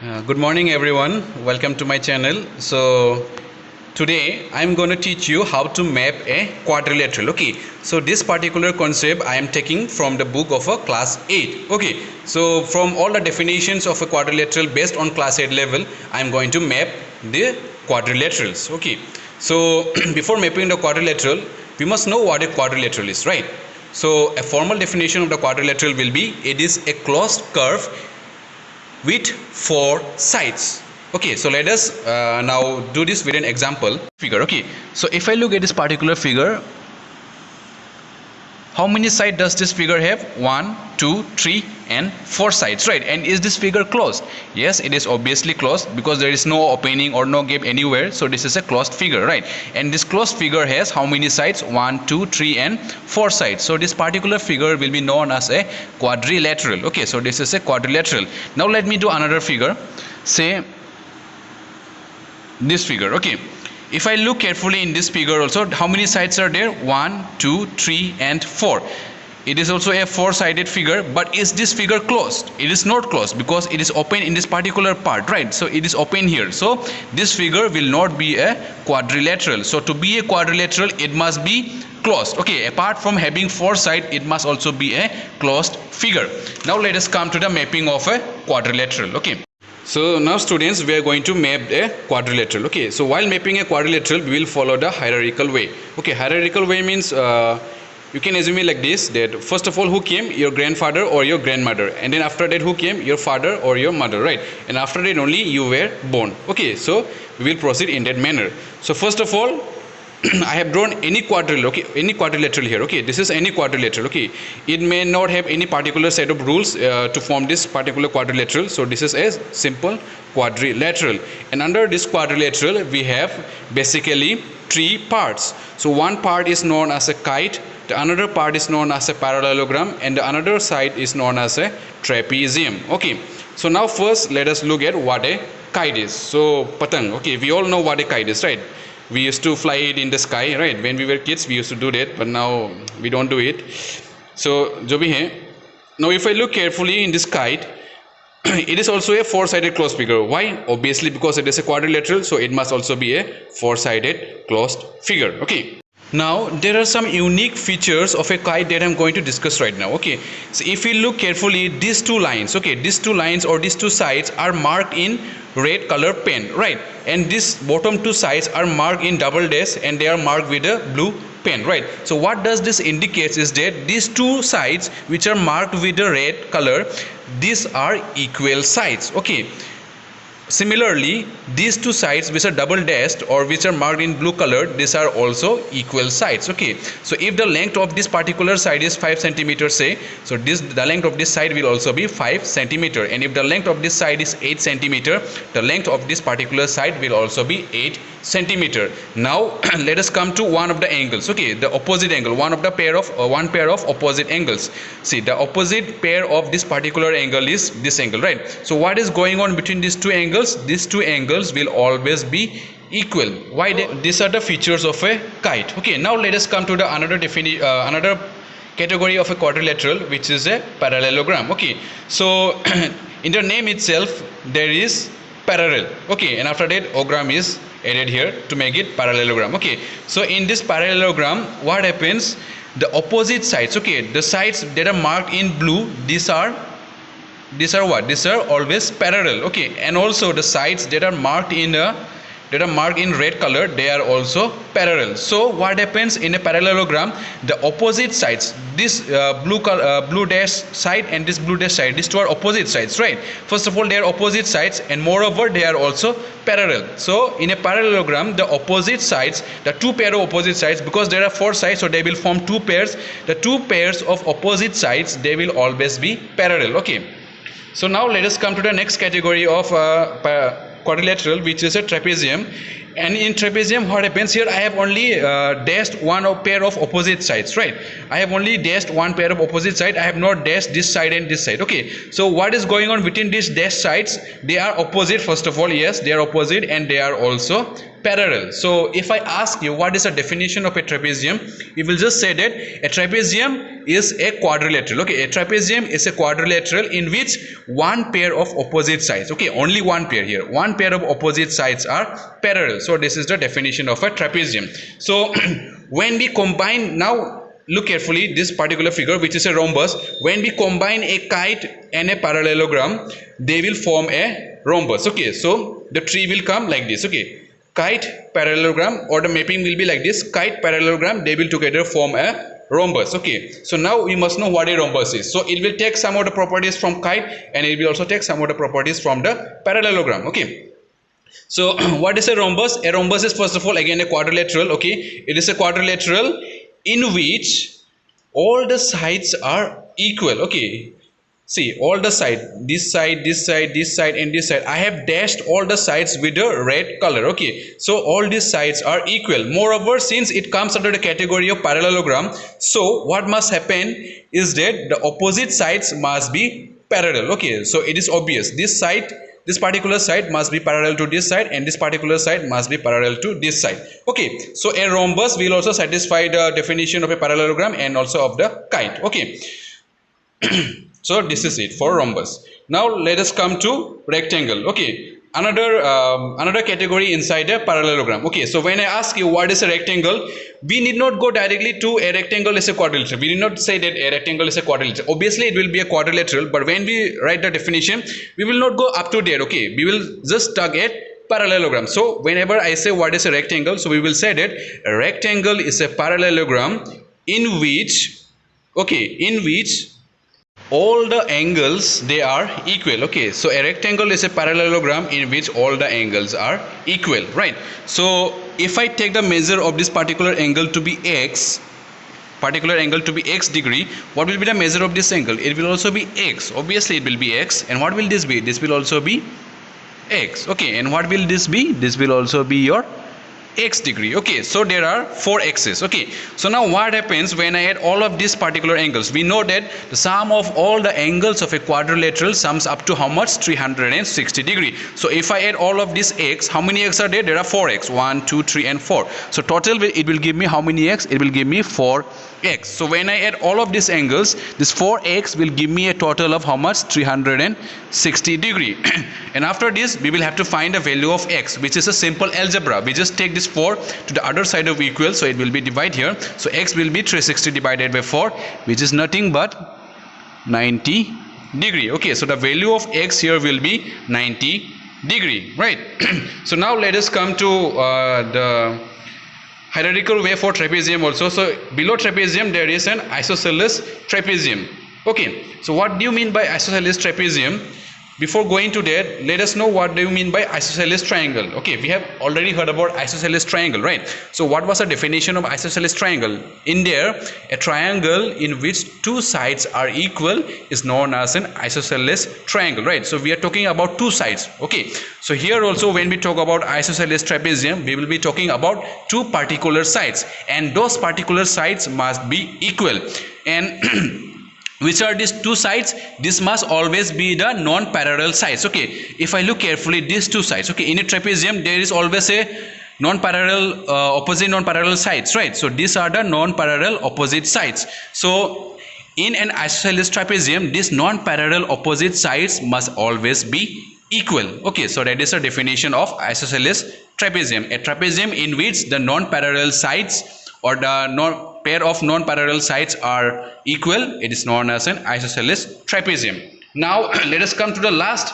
Good morning everyone, welcome to my channel. So today I am going to teach you how to map a quadrilateral. Okay, so this particular concept I am taking from the book of a class 8. Okay, so from all the definitions of a quadrilateral based on class 8 level, I am going to map the quadrilaterals. Okay, so before mapping the quadrilateral, we must know what a quadrilateral is, right? So a formal definition of the quadrilateral will be, it is a closed curve with 4 sides. Okay, so let us now do this with an example figure. Okay, so if I look at this particular figure, how many sides does this figure have? 1, 2, 3 and 4 sides, right? And is this figure closed? Yes, it is obviously closed because there is no opening or no gap anywhere, so this is a closed figure, right? And this closed figure has how many sides? 1, 2, 3 and 4 sides. So this particular figure will be known as a quadrilateral. Okay, so this is a quadrilateral. Now let me do another figure, say this figure. Okay, if I look carefully in this figure also, how many sides are there? 1, 2, 3 and 4. It is also a 4-sided figure, but is this figure closed? It is not closed because it is open in this particular part, right? So it is open here, so this figure will not be a quadrilateral. So to be a quadrilateral, it must be closed. Okay, apart from having 4 sides, it must also be a closed figure. Now let us come to the mapping of a quadrilateral. Okay, so now students, we are going to map a quadrilateral. Okay, so while mapping a quadrilateral, we will follow the hierarchical way. Okay, hierarchical way means you can assume it like this, that first of all, who came? Your grandfather or your grandmother, and then after that, who came? Your father or your mother, right? And after that only you were born. Okay, so we will proceed in that manner. So first of all, I have drawn any quadrilateral. Okay, any quadrilateral here. Okay, this is any quadrilateral. Okay, it may not have any particular set of rules to form this particular quadrilateral. So this is a simple quadrilateral, and under this quadrilateral we have basically 3 parts. So one part is known as a kite, the another part is known as a parallelogram, and the another side is known as a trapezium. Okay, so now first let us look at what a kite is. So patang. Okay, we all know what a kite is, right? We used to fly it in the sky, right? When we were kids, we used to do that, but now we don't do it. So jo bhi hai. Now if I look carefully in this kite, it is also a 4-sided closed figure. Why? Obviously because it is a quadrilateral, so it must also be a 4-sided closed figure. Okay, now there are some unique features of a kite that I'm going to discuss right now. Okay, so if you look carefully, these 2 lines, okay, these 2 lines or these 2 sides are marked in red color pen, right? And these bottom 2 sides are marked in double dash, and they are marked with a blue pen, right? So what does this indicates is that these 2 sides which are marked with the red color, these are equal sides. Okay, similarly these 2 sides which are double dashed or which are marked in blue color, these are also equal sides. Okay, so if the length of this particular side is 5 centimeters, say, so the length of this side will also be 5 centimeter, and if the length of this side is 8 centimeter, the length of this particular side will also be 8 centimeter. Now let us come to one of the angles. Okay, the opposite angle, one pair of opposite angles. See, the opposite pair of this particular angle is this angle, right? So what is going on between these 2 angles? These 2 angles will always be equal. Why? These are the features of a kite. Okay, now let us come to the another category of a quadrilateral, which is a parallelogram. Okay, so in the name itself there is parallel. Okay, and after that ogram is added here to make it parallelogram. Okay, so in this parallelogram, what happens? The opposite sides, okay, the sides that are marked in blue, these are what? These are always parallel. Okay, and also the sides that are marked in red color, they are also parallel. So what happens in a parallelogram? The opposite sides, this blue dash side and this blue dash side, these 2 are opposite sides, right? First of all, they are opposite sides, and moreover they are also parallel. So in a parallelogram, the opposite sides, the 2 pair of opposite sides, because there are 4 sides, so they will form 2 pairs. The 2 pairs of opposite sides, they will always be parallel. Okay, so now let us come to the next category of quadrilateral, which is a trapezium. And in trapezium, what happens here? I have only dashed one pair of opposite sides, right? I have only dashed one pair of opposite side. I have not dashed this side and this side. Okay. So what is going on between these dashed sides? They are opposite. First of all, yes, they are opposite, and they are also parallel. So if I ask you what is the definition of a trapezium, you will just say that a trapezium is a quadrilateral. Okay, a trapezium is a quadrilateral in which one pair of opposite sides, okay, only one pair here, one pair of opposite sides are parallel. So this is the definition of a trapezium. So when we combine, now look carefully, this particular figure which is a rhombus, when we combine a kite and a parallelogram, they will form a rhombus. Okay, so the tree will come like this. Okay, kite parallelogram, or the mapping will be like this: kite parallelogram, they will together form a rhombus. Okay, so now we must know what a rhombus is. So it will take some of the properties from kite, and it will also take some of the properties from the parallelogram. Okay, so what is a rhombus? A rhombus is first of all again a quadrilateral. Okay, it is a quadrilateral in which all the sides are equal. Okay, see, all the side, this side, this side, this side, and this side, I have dashed all the sides with a red color. Okay, so all these sides are equal. Moreover, since it comes under the category of parallelogram, so what must happen is that the opposite sides must be parallel. Okay, so it is obvious, this side, this particular side must be parallel to this side, and this particular side must be parallel to this side. Okay, so a rhombus will also satisfy the definition of a parallelogram and also of the kite. Okay. So this is it for rhombus. Now let us come to rectangle. Okay, another category inside a parallelogram. Okay, so when I ask you what is a rectangle, we need not go directly to a rectangle is a quadrilateral. We need not say that a rectangle is a quadrilateral. Obviously it will be a quadrilateral, but when we write the definition, we will not go up to there. Okay, we will just tug at parallelogram. So whenever I say what is a rectangle, so we will say that a rectangle is a parallelogram in which, okay, in which all the angles they are equal. Okay, so a rectangle is a parallelogram in which all the angles are equal, right? So if I take the measure of this particular angle to be x, degree, what will be the measure of this angle? It will also be x. Obviously it will be x. And what will this be? This will also be x. Okay, and what will this be? This will also be your x degree. Okay, so there are 4 x's. Okay, so now what happens when I add all of these particular angles? We know that the sum of all the angles of a quadrilateral sums up to how much? 360 degree. So if I add all of these x, how many x are there? There are 4x. 1, 2, 3 and 4. So total it will give me how many x? It will give me 4x. So when I add all of these angles, this 4x will give me a total of how much? 360 degree. And after this we will have to find the value of x, which is a simple algebra. We just take this 4 to the other side of equal, so it will be divided here. So x will be 360 divided by 4, which is nothing but 90 degree. Okay, so the value of x here will be 90 degree, right? So now let us come to the hierarchical way for trapezium also. So below trapezium there is an isosceles trapezium. Okay, so what do you mean by isosceles trapezium? Before going to that, let us know what do you mean by isosceles triangle. Okay, we have already heard about isosceles triangle, right? So what was the definition of isosceles triangle? In there, a triangle in which two sides are equal is known as an isosceles triangle, right? So we are talking about two sides. Okay, so here also when we talk about isosceles trapezium, we will be talking about two particular sides, and those particular sides must be equal. And which are these two sides? This must always be the non-parallel sides. Okay, if I look carefully, these two sides, okay, in a trapezium there is always a non-parallel opposite non-parallel sides, right? So these are the non-parallel opposite sides. So in an isosceles trapezium, these non-parallel opposite sides must always be equal. Okay, so that is the definition of isosceles trapezium. A trapezium in which the non-parallel sides or the pair of non-parallel sides are equal, it is known as an isosceles trapezium. Now let us come to the last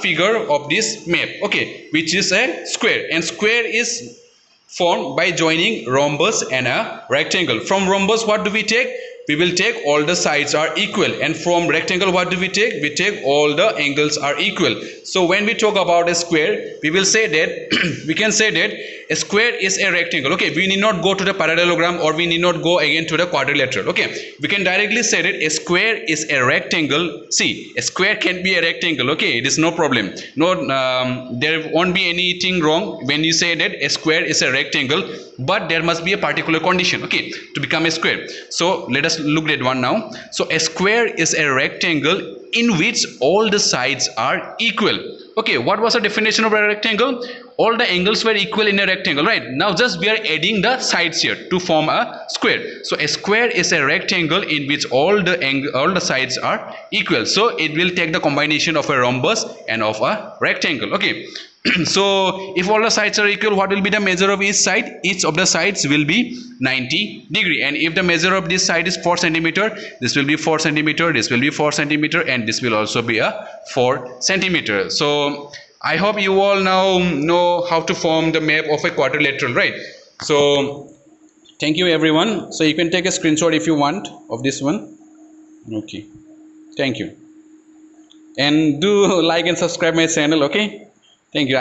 figure of this map, okay, which is a square. And square is formed by joining rhombus and a rectangle. From rhombus what do we take? we will take all the sides are equal, and from rectangle what do we take? We take all the angles are equal. So when we talk about a square, we will say that we can say that a square is a rectangle. Okay, we need not go to the parallelogram, or we need not go again to the quadrilateral. Okay, we can directly say that a square is a rectangle. See, a square can be a rectangle. Okay, it is no problem. No, there won't be anything wrong when you say that a square is a rectangle, but there must be a particular condition, okay, to become a square. So let us look at one now. So a square is a rectangle in which all the sides are equal. Okay, what was the definition of a rectangle? All the angles were equal in a rectangle, right? Now just we are adding the sides here to form a square. So a square is a rectangle in which all the sides are equal. So it will take the combination of a rhombus and of a rectangle. Okay. So if all the sides are equal, what will be the measure of each side? Each of the sides will be 90 degree, and if the measure of this side is 4 centimeter, this will be 4 centimeter, this will be 4 centimeter, and this will also be a 4 centimeter. So I hope you all now know how to form the map of a quadrilateral, right? So thank you everyone. So you can take a screenshot if you want of this one. Okay, thank you, and do like and subscribe my channel. Okay, thank you.